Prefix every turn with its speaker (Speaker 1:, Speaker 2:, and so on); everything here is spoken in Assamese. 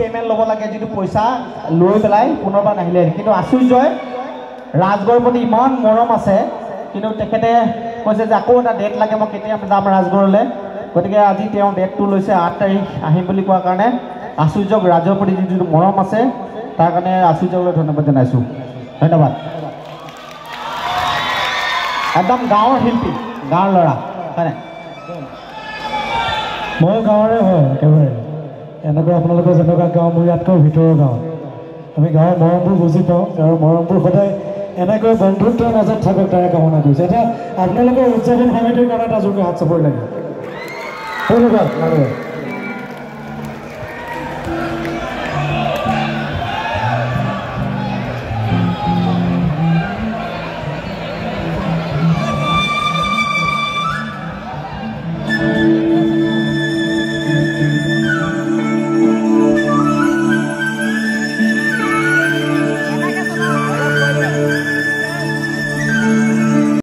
Speaker 1: পেমেণ্ট ল'ব লাগে যিটো পইচা লৈ পেলাই পুনৰবাৰ নাহিলে কিন্তু আচুৰ্যই ৰাজগড়ৰ প্ৰতি ইমান মৰম আছে কিন্তু তেখেতে কৈছে যে আকৌ এটা ডেট লাগে মই কেতিয়া যাম ৰাজগড়লৈ গতিকে আজি তেওঁ ডেটটো লৈছে 8 তাৰিখ আহিম বুলি কোৱাৰ কাৰণে আচুৰ্যক ৰাজৰ প্ৰতি যিটো মৰম আছে তাৰ কাৰণে আচুৰ্যলৈ ধন্যবাদ জনাইছোঁ ধন্যবাদ একদম গাঁৱৰ শিল্পী গাঁৱৰ ল'ৰা হয়নে
Speaker 2: মই গাঁৱৰে হয় একেবাৰে এনেকুৱা আপোনালোকৰ যেনেকুৱা গাঁও মোৰ ইয়াতকৈ ভিতৰৰ গাঁও আমি গাঁৱৰ মৰমবোৰ বুজি পাওঁ আৰু মৰমবোৰ সদায় এনেকৈ বন্ধুত্বৰ মাজত থাকক তাৰে কামনা কৰিছে এতিয়া আপোনালোকৰ উদযাপন সমিতিৰ কাৰণে এটা জোৰকৈ হাত চাপৰি লাগে ধন্যবাদ